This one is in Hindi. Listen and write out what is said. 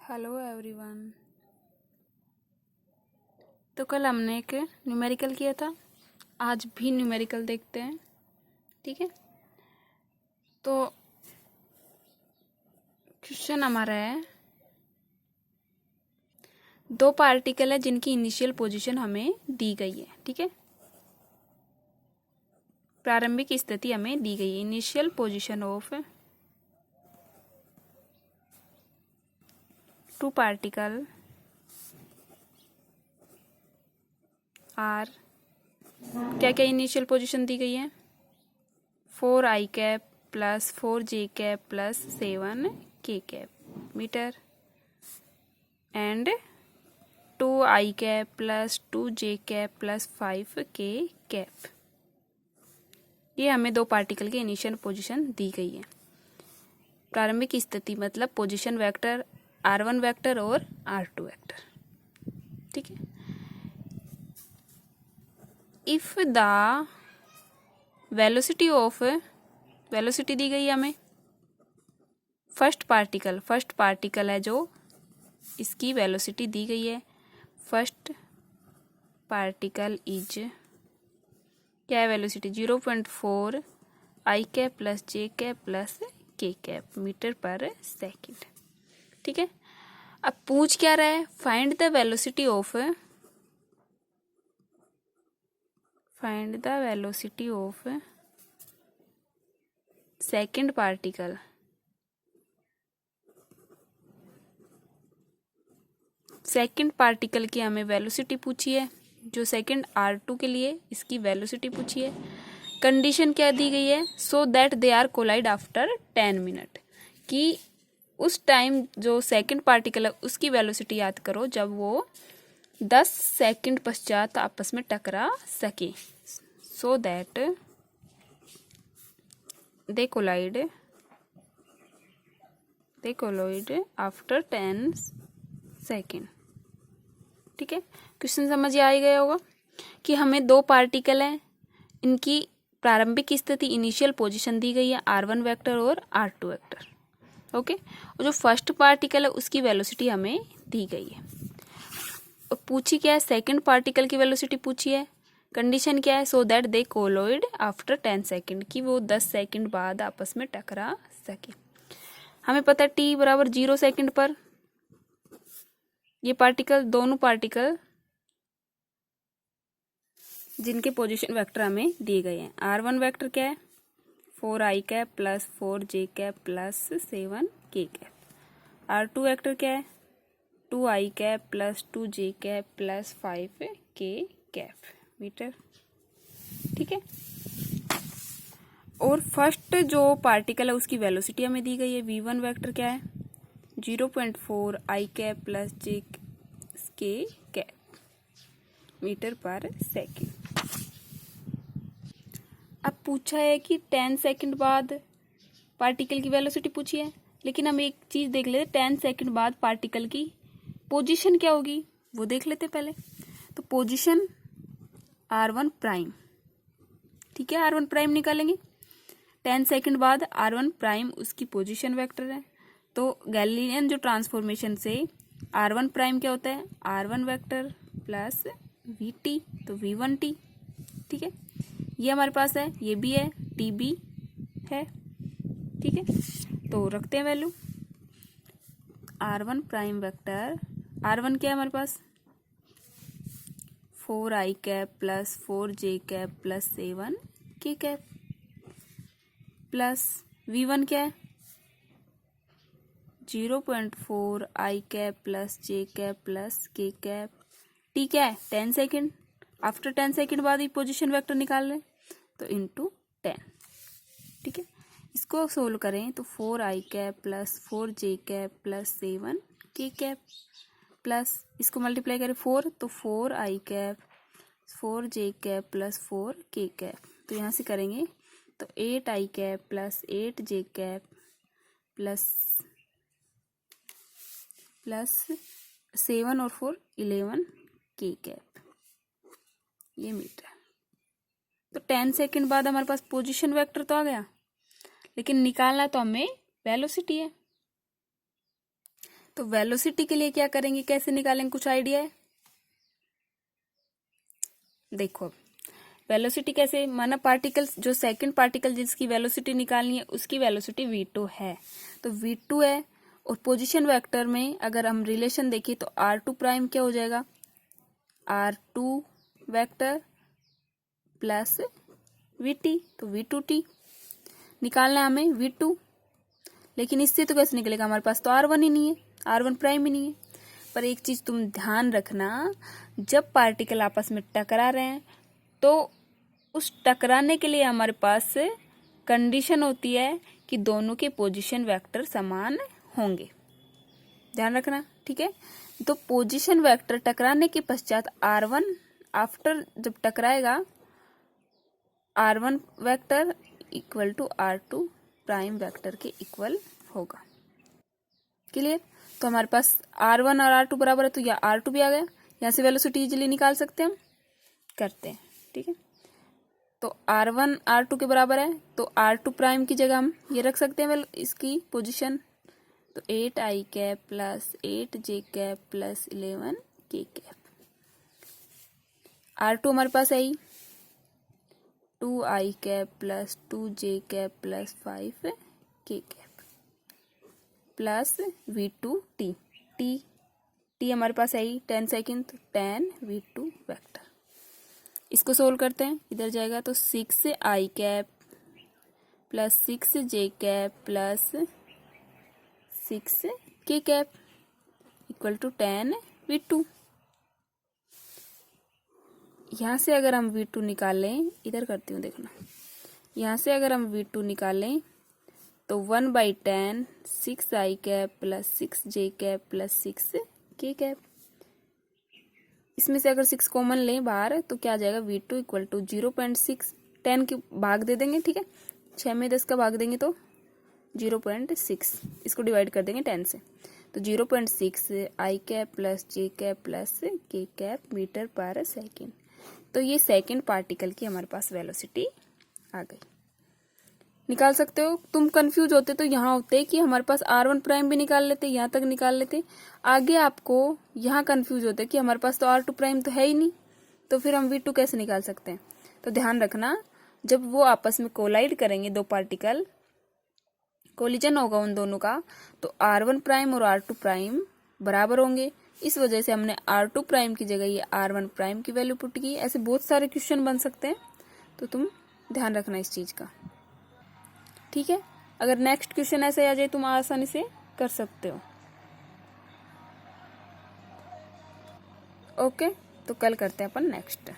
Hello everyone. तो कल हमने एक न्यूमेरिकल किया था, आज भी न्यूमेरिकल देखते हैं। ठीक है, तो क्वेश्चन हमारा है, दो पार्टिकल है जिनकी इनिशियल पोजीशन हमें दी गई है। ठीक है, प्रारंभिक स्थिति हमें दी गई है। Initial position of two particle are, क्या क्या इनिशियल पोजीशन दी गई है? 4i plus 4j plus 7k metre and 2i plus 2j plus 5k। ये हमें दो पार्टिकल की इनिशियल पोजीशन दी गई है। प्रारंभिक स्थिति मतलब पोजीशन वेक्टर r1 वेक्टर और r2 वेक्टर। ठीक है, इफ द वेलोसिटी दी गई है हमें, फर्स्ट पार्टिकल है जो इसकी वेलोसिटी दी गई है। फर्स्ट पार्टिकल इज, क्या है velocity? 0.4 i plus j plus k metre पर सेकेंड। ठीक है, अब पूछ क्या रहा है? Find the velocity of second particle. Second particle की हमें वेलोसिटी पूछी है, जो सेकेंड r2 के लिए इसकी वेलोसिटी पूछी है। कंडीशन क्या दी गई है? So that they are collide after 10 minute, कि उस टाइम जो सेकेंड पार्टिकल है उसकी वेलोसिटी याद करो जब वो 10 सेकेंड पश्चात आपस में टकरा सके। So that they collide after 10 second. ठीक है, क्वेश्चन समझ आ ही गया होगा कि हमें दो पार्टिकल हैं, इनकी प्रारंभिक स्थिति इनिशियल पोजीशन दी गई है r1 वेक्टर और r2 वेक्टर। ओके, और जो फर्स्ट पार्टिकल है उसकी वेलोसिटी हमें दी गई है। और पूछी क्या है? सेकंड पार्टिकल की वेलोसिटी पूछी है। कंडीशन क्या है? So that they collide after 10 second, कि वो 10 सेकेंड बाद आपस में टकरा सके। हमें पता है t बराबर 0 सेकेंड पर ये दोनों पार्टिकल जिनके पोजीशन वेक्टर हमें दिए गए हैं। r1 वेक्टर क्या है? 4i plus 4j plus 7k। r2 vector क्या है? 2i plus 2j plus 5k metre. ठीक है, और फर्स्ट जो पार्टिकल है उसकी वेलोसिटी हमें दी गई है। v1 वेक्टर क्या है? 0.4 i प्लस j मीटर पर सेकेंड। अब पूछा है कि 10 सेकंड बाद पार्टिकल की वेलोसिटी पूछी है, लेकिन हम एक चीज देख लेते, 10 सेकंड बाद पार्टिकल की पोजीशन क्या होगी वो देख लेते पहले। तो पोजीशन r1 प्राइम। ठीक है, r1 प्राइम निकालेंगे। 10 सेकंड बाद r1 प्राइम उसकी पोजीशन वेक्टर है। तो गैलीलियन जो ट्रांसफॉर्मेशन से r1 प्राइम क्या होता है? r1 वेक्टर प्लस vt, तो v1t। ठीक है, ये हमारे पास है, ये भी है, टी भी है। ठीक है, तो रखते हैं value. r1 prime vector, r1 क्या है हमारे पास? 4i plus 4j plus 7k plus v1 क्या है? 0.4i plus j plus k। T क्या है? 10 सेकेंड। आफ्टर 10 सेकेंड बाद ही पोजीशन वेक्टर निकाल लें, तो इंटू 10। ठीक है, इसको सोल्व करें तो 4i plus 4j plus 7k plus इसको मल्टीप्लाई करें 4, तो 4i 4j प्लस 4k। तो यहाँ से करेंगे तो 8i प्लस 8j प्लस 7 और 4 11k, ये मीटर। तो 10 सेकंड बाद हमारे पास पोजीशन वेक्टर तो आ गया, लेकिन निकालना तो हमें वेलोसिटी है। तो वेलोसिटी के लिए क्या करेंगे, कैसे निकालेंगे, कुछ आइडिया है? देखो वेलोसिटी कैसे, माना पार्टिकल, जो सेकंड पार्टिकल जिसकी वेलोसिटी निकालनी है उसकी वेलोसिटी v2 है, तो v2 है। और पोजीशन वेक्टर में अगर हम रिलेशन देखें तो r2 प्राइम क्या हो जाएगा, r2 वेक्टर प्लस vt, तो v2t निकालना है हमें v2। लेकिन इससे तो कैसे निकलेगा, हमारे पास तो r1 ही नहीं है, r1 प्राइम ही नहीं है। पर एक चीज तुम ध्यान रखना, जब पार्टिकल आपस में टकरा रहे हैं तो उस टकराने के लिए हमारे पास कंडीशन होती है कि दोनों के पोजीशन वेक्टर समान होंगे, ध्यान रखना, ठीक है। तो पोजीशन वेक्टर टकराने के पश्चात r1 आफ्टर जब टकराएगा r1 vector equal to r2 prime vector के इक्वल होगा। क्लियर? तो हमारे पास r1 और r2 बराबर है, तो यह r2 भी आ गया, यहाँ से वेलोसिटी इजीली निकाल सकते हैं हम, करते हैं, ठीक है। तो r1 r2 के बराबर है, तो r2 प्राइम की जगह हम ये रख सकते हैं इसकी पोजीशन, तो 8i cap plus 8j cap plus 11k cap. r2 हमारे पास है ही 2i cap plus 2j cap plus 5k cap plus v2 t हमारे पास है ही 10 सेकेंड, तो 10 v2 वेक्टर। इसको सोल्व करते हैं, इधर जाएगा तो 6i cap plus 6j cap plus 6k cap equal to 10 v2। यहाँ से अगर हम v2 निकाल लें, इधर करती हूँ देखना, यहाँ से अगर हम v2 निकाल लें तो 1/10 6i cap plus 6j cap plus 6k cap. इसमें से अगर 6 कॉमन लें बाहर तो क्या आ जाएगा, v2 इक्वल टू 0.6, 10 के भाग दे देंगे, ठीक है, 6 में 10 का भाग देंगे तो 0.6, इसको डिवाइड कर देंगे 10 से, तो 0.6 i cap plus j cap plus k cap metre पर सेकेंड। तो ये सेकेंड पार्टिकल की हमारे पास वेलोसिटी आ गई। निकाल सकते हो, तुम कंफ्यूज होते तो यहाँ होते कि हमारे पास r1 प्राइम भी निकाल लेते, यहाँ तक निकाल लेते, आगे आपको यहाँ कंफ्यूज होते कि हमारे पास तो r2 प्राइम तो है ही नहीं, तो फिर हम v2 कैसे निकाल सकते हैं। तो ध्यान रखना, जब वो आपस में कोलाइड करेंगे, दो पार्टिकल कोलिजन होगा उन दोनों का, तो r1 प्राइम और r2 प्राइम बराबर होंगे। इस वजह से हमने r2 प्राइम की जगह ये r1 प्राइम की वैल्यू पुट की। ऐसे बहुत सारे क्वेश्चन बन सकते हैं, तो तुम ध्यान रखना इस चीज का, ठीक है। अगर नेक्स्ट क्वेश्चन ऐसे आ जाए तुम आसानी से कर सकते हो। ओके, तो कल करते हैं अपन नेक्स्ट।